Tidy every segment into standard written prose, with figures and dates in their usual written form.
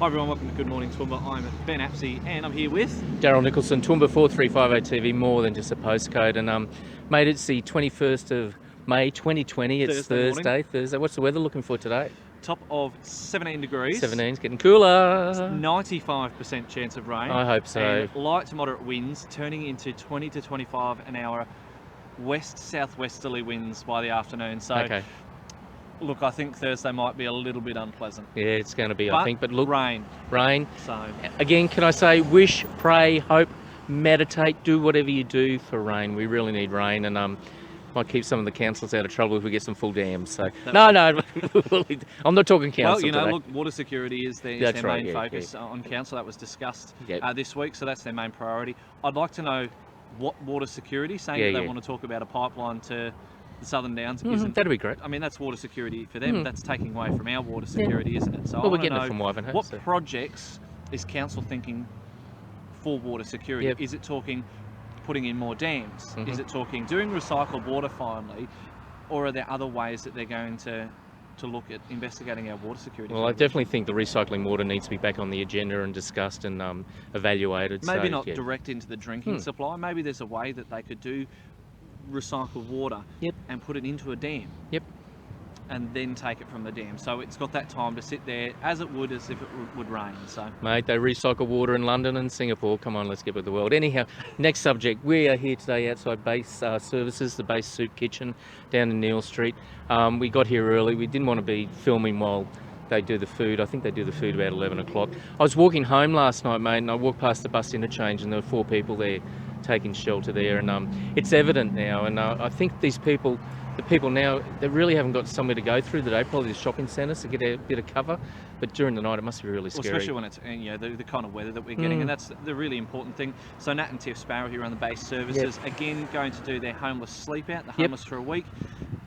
Hi everyone, welcome to Good Morning Toowoomba. I'm Ben Apsey and I'm here with... Daryl Nicholson, Toowoomba 4350 TV, more than just a postcode. And mate, it's the 21st of May 2020. It's Thursday. What's the weather looking for today? Top of 17 degrees. 17's getting cooler. 95% chance of rain. I hope so. And light to moderate winds turning into 20 to 25 an hour west-southwesterly winds by the afternoon. So, okay. Look, I think Thursday might be a little bit unpleasant. Yeah, it's going to be, I think. But look, rain. So again, can I say, wish, pray, hope, meditate, do whatever you do for rain. We really need rain, and might keep some of the councils out of trouble if we get some full dams. So no, I'm not talking council. Well, today. Look, water security is their main focus on council. That was discussed this week, so that's their main priority. I'd like to know what water security, saying that they want to talk about a pipeline to the Southern Downs. That'd be great. I mean, that's water security for them. That's taking away from our water security, isn't it? So well, we're getting it from Wyvern. What projects is council thinking for water security? Is it talking putting in more dams? Is it talking doing recycled water finally, or are there other ways that they're going to look at investigating our water security? Well, I definitely think the recycling water needs to be back on the agenda and discussed and evaluated. Maybe not direct into the drinking supply. Maybe there's a way that they could do recycled water and put it into a dam and then take it from the dam, so it's got that time to sit there as it would as if it would rain. So mate, they recycle water in London and Singapore. Come on, let's get with the world. Anyhow, next subject. We are here today outside Base Services, the Base Soup Kitchen down in Neil Street. We got here early. We didn't want to be filming while they do the food. I think they do the food about 11 o'clock. I was walking home last night, mate, and I walked past the bus interchange and there were 4 people there taking shelter there, and it's evident now, and I think the people now, they really haven't got somewhere to go through the day, probably the shopping centres to get a bit of cover, but during the night it must be really scary. Especially when it's the kind of weather that we're getting, and that's the really important thing. So Nat and Tiff Spary here on the Base Services, again going to do their homeless sleep out, the homeless for a week.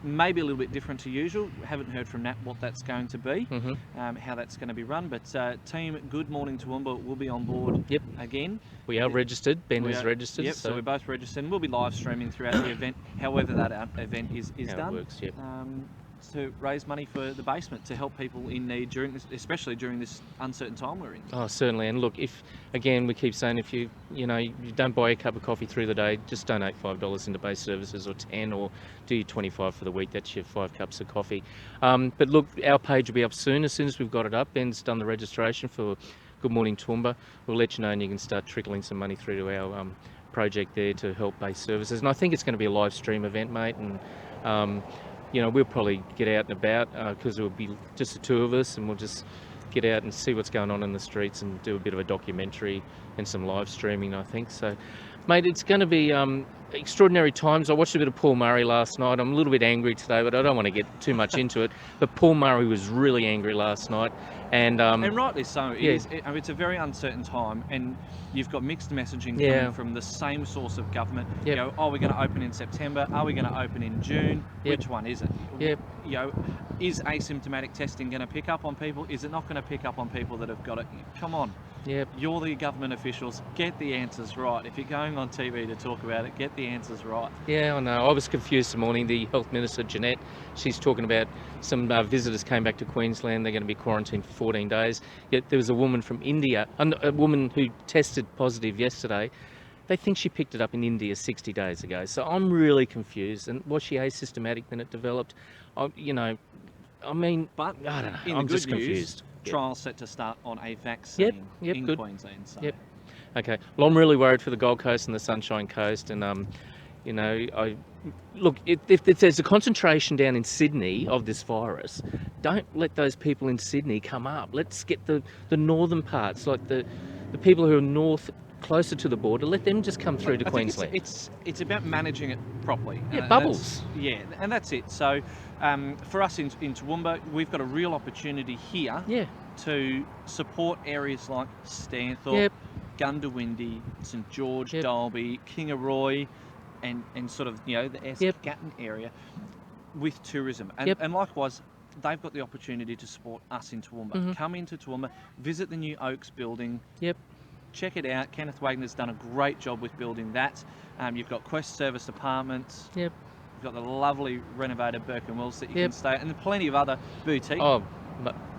Maybe a little bit different to usual. Haven't heard from Nat what that's going to be, how that's going to be run. But team Good Morning Toowoomba will be on board again. We are registered. Ben is registered. Yep, so we're both registered, and we'll be live streaming throughout the event, however that event is done. It works, to raise money for the basement to help people in need especially during this uncertain time we're in. Oh, certainly. And look, again we keep saying, if you don't buy a cup of coffee through the day, just donate $5 into Base Services, or 10, or do your 25 for the week. That's your 5 cups of coffee. But look, our page will be up soon. As soon as we've got it up, Ben's done the registration for Good Morning Toowoomba. We'll let you know, and you can start trickling some money through to our project there to help Base Services. And I think it's going to be a live stream event, mate, and we'll probably get out and about because it will be just the 2 of us, and we'll just get out and see what's going on in the streets and do a bit of a documentary and some live streaming, I think. So, mate, it's going to be extraordinary times. I watched a bit of Paul Murray last night. I'm a little bit angry today, but I don't want to get too much into it. But Paul Murray was really angry last night. And rightly so. It's a very uncertain time, and you've got mixed messaging coming from the same source of government. Are we going to open in September? Are we going to open in June? Which one is it? Is asymptomatic testing going to pick up on people? Is it not going to pick up on people that have got it? Come on. You're the government officials. Get the answers right. If you're going on TV to talk about it, get the answers right. Yeah, I know. I was confused this morning. The Health Minister, Jeanette, she's talking about some visitors came back to Queensland. They're going to be quarantined for 14 days. Yet there was a woman from India, a woman who tested positive yesterday. They think she picked it up in India 60 days ago. So I'm really confused. And was she asymptomatic when it developed? But I don't know. I'm just confused. Trials set to start on a vaccine in Queensland. So. Okay. Well, I'm really worried for the Gold Coast and the Sunshine Coast, and if there's a concentration down in Sydney of this virus, don't let those people in Sydney come up. Let's get the northern parts, like the people who are north, closer to the border. Let them just come through to Queensland. It's about managing it properly. Bubbles. And that's it. So for us in Toowoomba, we've got a real opportunity here to support areas like Stanthorpe, Gundawindi, St George, Dalby, Kingaroy, and sort of the Esk Gatton area with tourism. And likewise, they've got the opportunity to support us in Toowoomba. Come into Toowoomba, visit the new Oaks building. Check it out. Kenneth Wagner's done a great job with building that. You've got Quest Service Apartments. You've got the lovely renovated Burke and Wills that you can stay at, and plenty of other boutiques.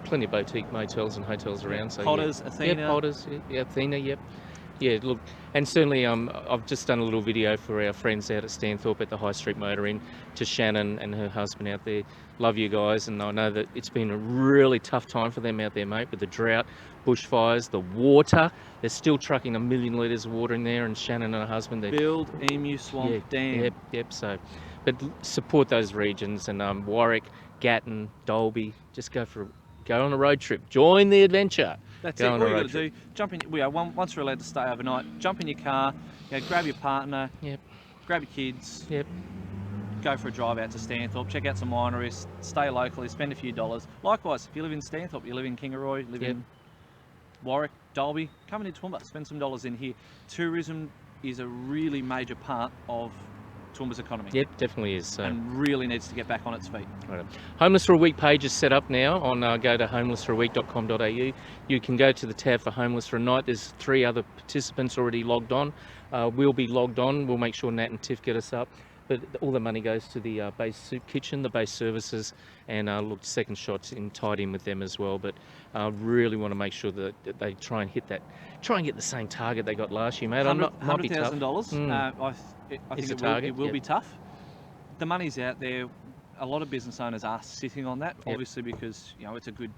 plenty of boutique motels and hotels around. So Potters, Athena. Yeah, Potters, yeah, Athena, yep. Yeah, look, and certainly I've just done a little video for our friends out at Stanthorpe at the High Street Motor Inn, to Shannon and her husband out there. Love you guys, and I know that it's been a really tough time for them out there, mate, with the drought, bushfires, the water. They're still trucking 1 million litres of water in there, and Shannon and her husband, Build, Emu Swamp, Dam. Yep, so, but support those regions, and Warwick, Gatton, Dalby, just go on a road trip, join the adventure. That's it. All you got to do, jump in. Once we're allowed to stay overnight, jump in your car, grab your partner, grab your kids, go for a drive out to Stanthorpe, check out some wineries, stay locally, spend a few dollars. Likewise, if you live in Stanthorpe, you live in Kingaroy, live in Warwick, Dalby, come into Toowoomba, spend some dollars in here. Tourism is a really major part of Toowoomba's economy. Yep, definitely is. So. And really needs to get back on its feet. Right. Homeless for a Week page is set up now on go to homelessforaweek.com.au. You can go to the tab for Homeless for a Night. There's 3 other participants already logged on. We'll be logged on. We'll make sure Nat and Tiff get us up. But all the money goes to the base soup kitchen, the base services, and look, second shots tied in with them as well. But really want to make sure that they try and get the same target they got last year, mate. $100,000. I think it will be tough. The money's out there. A lot of business owners are sitting on that, obviously, because it's a good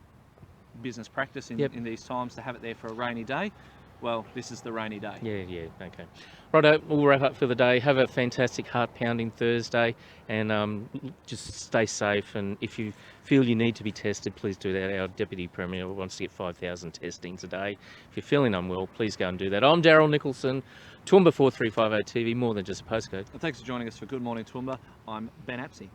business practice in these times to have it there for a rainy day. Well, this is the rainy day. Yeah, okay. Righto, we'll wrap up for the day. Have a fantastic heart-pounding Thursday, and just stay safe. And if you feel you need to be tested, please do that. Our Deputy Premier wants to get 5,000 testings a day. If you're feeling unwell, please go and do that. I'm Daryl Nicholson, Toowoomba 4350 TV, more than just a postcode. Well, thanks for joining us for Good Morning Toowoomba. I'm Ben Apsey.